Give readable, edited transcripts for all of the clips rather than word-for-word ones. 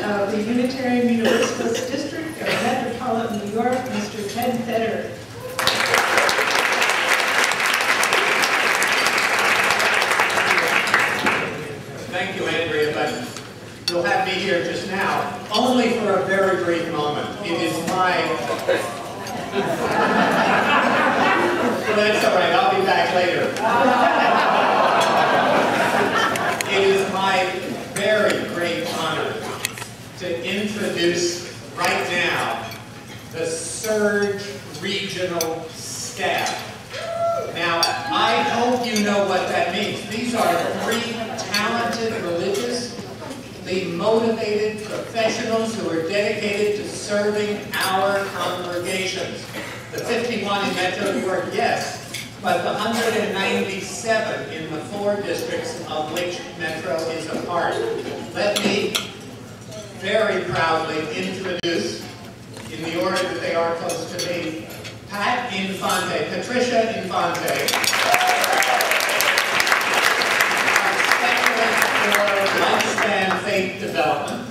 of the Unitarian Universalist District of Metropolitan New York, Mr. Ted Fetter. Thank you, Andrea, but you'll have me here just now, only for a very brief moment. It is my... Well, that's all right, I'll be back later. It is my very great honor to introduce right now the Surge Regional Staff. Now, I hope you know what that means. These are three talented, religiously motivated professionals who are dedicated to serving our congregations. The 51 in Metro New York, yes, but the 197 in the 4 districts of which Metro is a part. Let me very proudly introduce, in the order that they are close to me, Pat Infante, Patricia Infante, our Specialist for Lifespan Faith Development,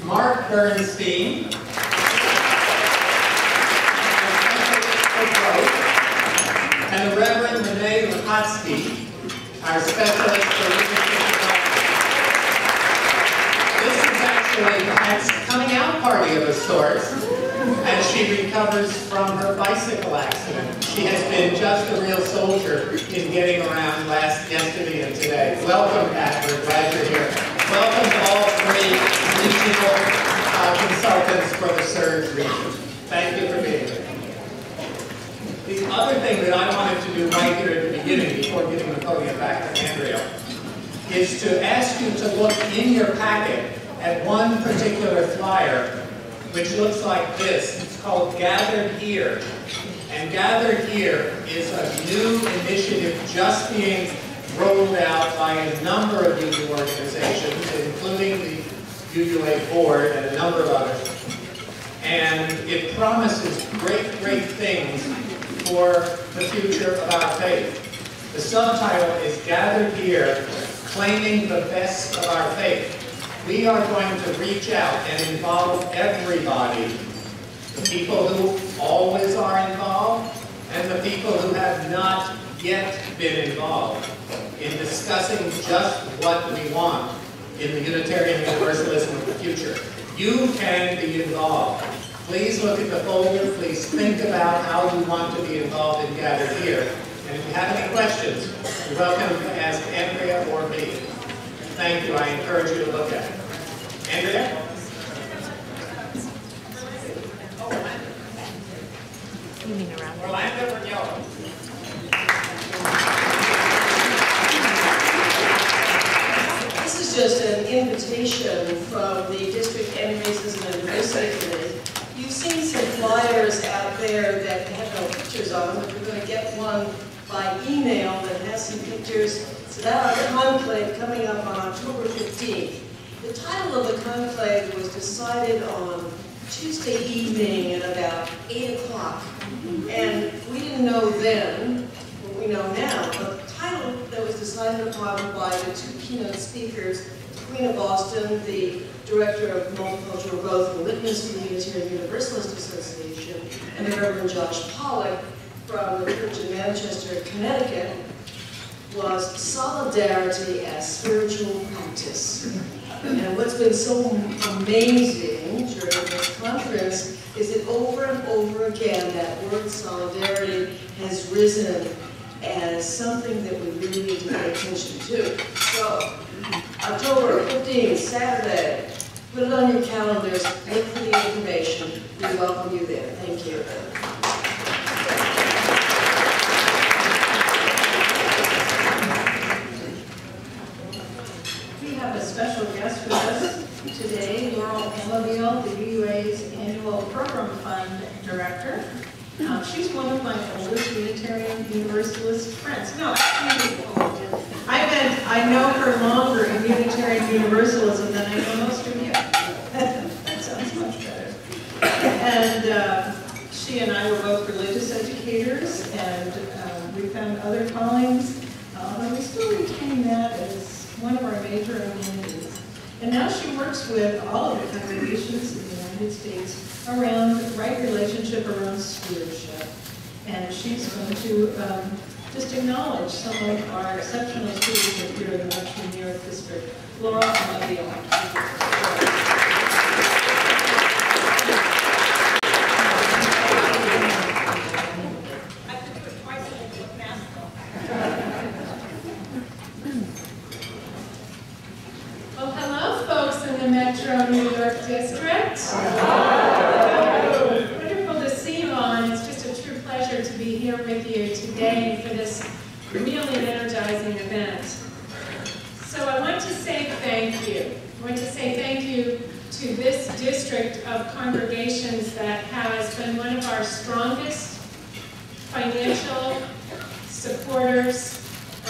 Mark Bernstein, and the Reverend Renee Lukatsky, our Specialist for Leadership Development. This is actually Pat's coming out party of a sort, as she recovers from her bicycle accident. She has been just a real soldier in getting around yesterday and today. Welcome, Pat. We're glad you're here. Welcome to all 3 regional consultants for the Surge region. Thank you for being here. The other thing that I wanted to do right here at the beginning, before giving the podium back to Andrea, is to ask you to look in your packet at one particular flyer, which looks like this. It's called Gathered Here. And Gathered Here is a new initiative just being rolled out by a number of UU organizations, including the UUA board and a number of others. And it promises great, great things for the future of our faith. The subtitle is Gathered Here, Claiming the Best of Our Faith. We are going to reach out and involve everybody, the people who always are involved and the people who have not yet been involved, in discussing just what we want in the Unitarian Universalism of the future. You can be involved. Please look at the folder. Please think about how you want to be involved in Gathered Here. And if you have any questions, you're welcome to ask Andrea or me. Thank you. I encourage you to look at it. Andrea? You mean around Orlando Rignolo. This is just an invitation from the District Racism and Diversity Committee. You've seen some flyers out there that have no pictures on them, but we're going to get one by email that has some pictures. So that's our conclave coming up on October 15th. The title of the conclave was decided on Tuesday evening at about 8 o'clock. And we didn't know then what we know now, but the title that was decided upon by the 2 keynote speakers, the Queen of Boston, the Director of Multicultural Growth and Witness for the Unitarian Universalist Association, and the Reverend Josh Pollack from the Church in Manchester, Connecticut, was Solidarity as Spiritual Practice. And what's been so amazing during this conference is that over and over again that word solidarity has risen as something that we really need to pay attention to. So, October 15th, Saturday, put it on your calendars, look for the information. We welcome you there. Thank you. We have a special guest with us today, Laurel Amabile, the UUA's Annual Program Fund Director. She's one of my oldest Unitarian Universalist friends. No, I know her longer in Unitarian Universalism than I know most of you. That sounds much better. And she and I were both religious educators, and we found other callings, but we still retain that as one of our major amenities. And now she works with all of the congregations in the United States around the right relationship around stewardship. And she's going to just acknowledge some of our exceptional stewardship here in the Western New York District. Laura, I love you. Metro New York District. Wonderful to see you all, and it's just a true pleasure to be here with you today for this really energizing event. So I want to say thank you. I want to say thank you to this district of congregations that has been one of our strongest financial supporters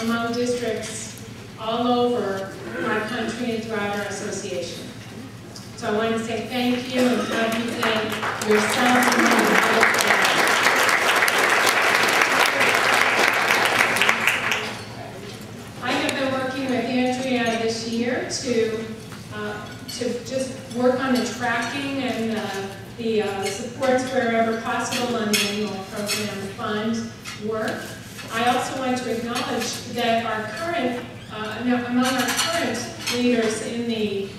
among districts all over our country and throughout our association. So I want to say thank you and have you thank yourself and your I have been working with Andrea this year to just work on the tracking and the supports wherever possible on the annual program fund work. I also want to acknowledge that our current among our current leaders in the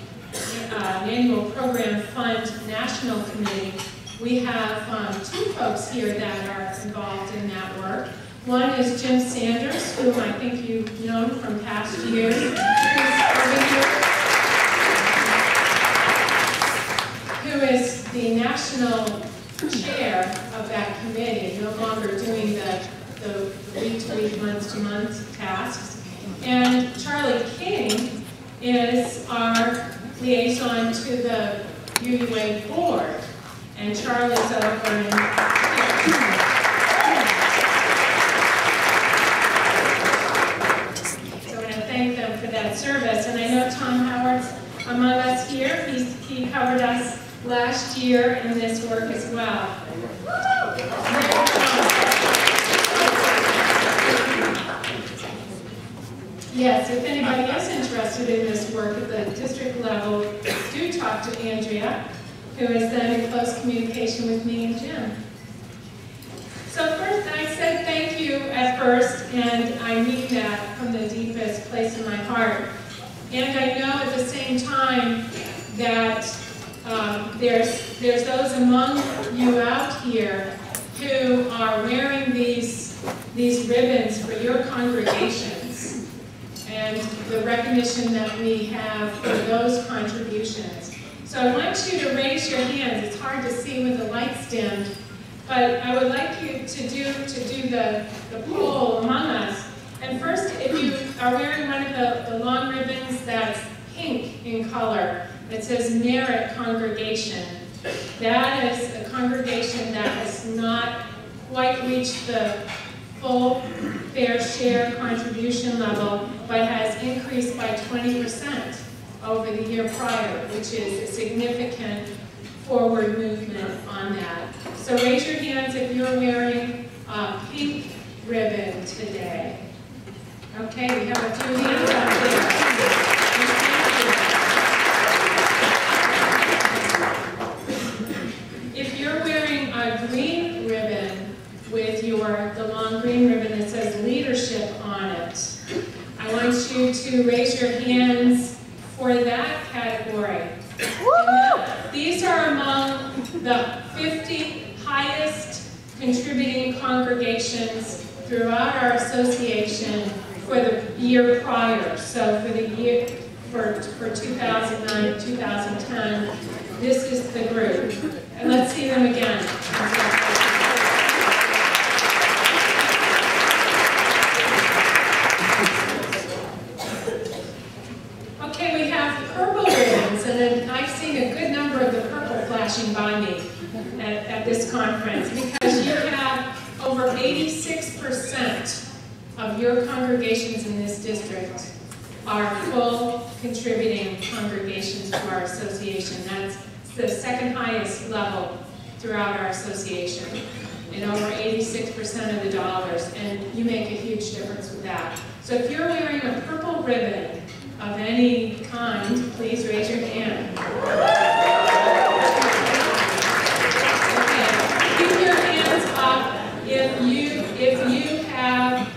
Annual Program Fund National Committee, we have two folks here that are involved in that work. One is Jim Sanders, who I think you've known from past years, who is the national chair of that committee, no longer doing the week-to-week, month-to-month tasks. And Charlie King is our liaison to the UUA board. And Charlie's over in So I want to thank them for that service. And I know Tom Howard's among us here. He covered us last year in this work as well. Yes, if anybody is interested in this work at the district level, do talk to Andrea, who is then in close communication with me and Jim. So first, I said thank you at first, and I mean that from the deepest place in my heart. And I know at the same time that there's those among you out here who are wearing these ribbons for your congregations, and the recognition that we have for those contributions. So I want you to raise your hands. It's hard to see with the lights dimmed, but I would like you to do the poll among us. And first, if you are wearing one of the long ribbons that's pink in color, that says Merit Congregation, that is a congregation that has not quite reached the full fair share contribution level, but has increased by 20% over the year prior, which is a significant forward movement on that. So raise your hands if you're wearing a pink ribbon today. Okay, we have a few hands out there. If you're wearing a green ribbon with the long green ribbon that says leadership on it, I want you to raise your hands for that category. These are among the 50 highest contributing congregations throughout our association for the year prior. So for the year, for 2009, 2010, this is the group. And let's see them again. Okay, we have purple ribbons, and then I've seen a good number of the purple flashing by me at this conference, because you have over 86% of your congregations in this district are full contributing congregations to our association. That's the second highest level throughout our association, and over 86% of the dollars, and you make a huge difference with that. So if you're wearing a purple ribbon of any kind, please raise your hand. Okay, keep your hands up if you have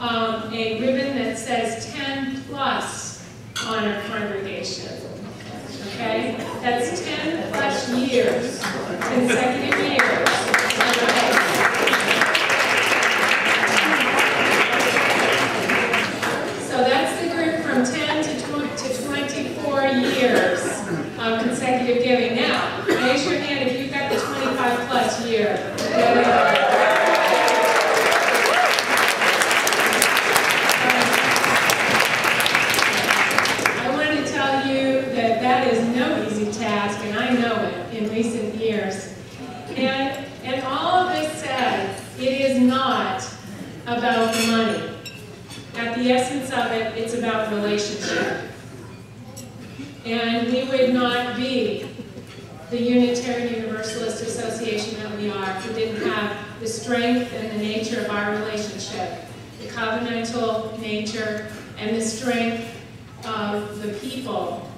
a ribbon that says 10 plus on our congregation. Okay, that's 10 plus years, consecutive years. Okay. So that's the group from 10 to 24 years of consecutive giving. Now, raise your hand if you've got the 25 plus year. I wanted to tell you that that is no easy task, and I know it in recent years. And all of this says, it is not about the money. At the essence of it, it's about relationship. And we would not be the Unitarian Universalist Association that we are if we didn't have the strength and the nature of our relationship, the covenantal nature and the strength of the people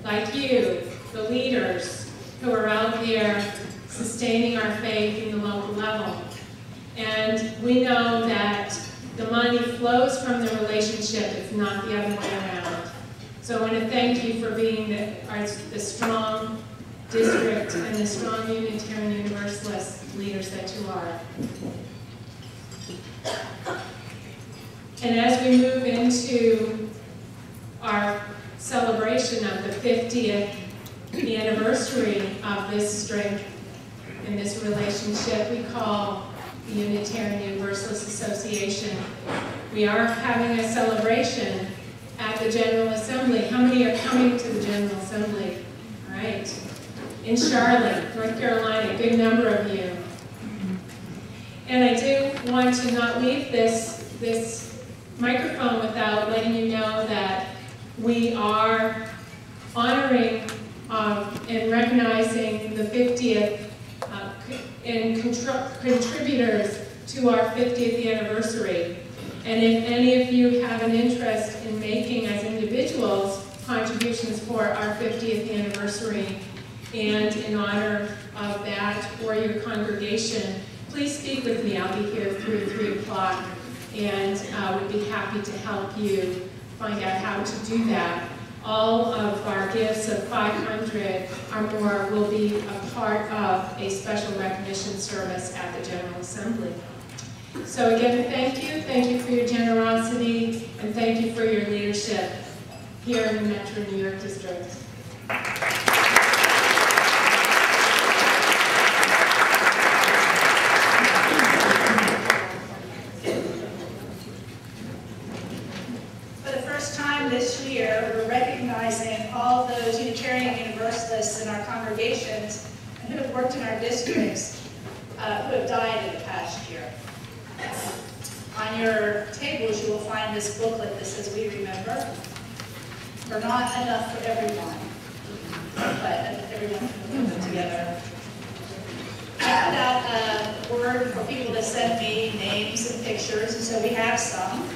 like you, the leaders who are out there sustaining our faith in the local level. And we know that the money flows from the relationship, it's not the other way around. So I want to thank you for being the strong district and the strong Unitarian Universalist leaders that you are. And as we move into our celebration of the 50th anniversary of this strength and this relationship we call the Unitarian Universalist Association, we are having a celebration at the General Assembly. How many are coming to the General Assembly? All right. In Charlotte, North Carolina, a good number of you. And I do want to not leave this microphone without letting you know that we are honoring and recognizing the 50th and contributors to our 50th anniversary. And if any of you have an interest in making, as individuals, contributions for our 50th anniversary and in honor of that or your congregation, please speak with me. I'll be here through 3 o'clock and would be happy to help you find out how to do that. All of our gifts of 500 or more will be a part of a special recognition service at the General Assembly. So again, thank you for your generosity, and thank you for your leadership here in the Metro New York District. This year, we're recognizing all those Unitarian Universalists in our congregations and who have worked in our districts who have died in the past year. On your tables, you will find this booklet that says, "We remember." We're not enough for everyone, but everyone can remember together. I put out a word for people to send me names and pictures, and so we have some.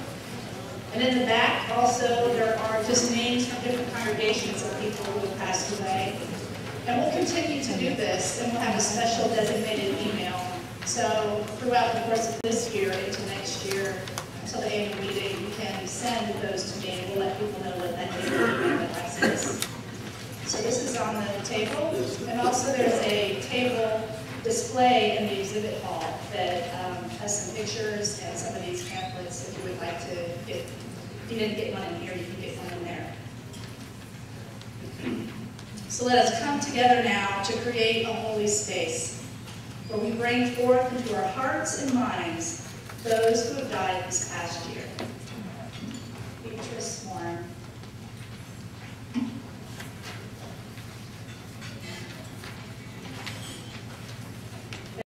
And in the back, also, there are just names from different congregations of people who have passed away. And we'll continue to do this, and we'll have a special designated email. So throughout the course of this year into next year, until the annual meeting, you can send those to me, and we'll let people know what that email address is. So this is on the table, and also there's a table display in the exhibit hall that has some pictures and some of these pamphlets if you would like to get. If you didn't get one in here, you can get one in there. So let us come together now to create a holy space where we bring forth into our hearts and minds those who have died this past year. Beatrice Warren.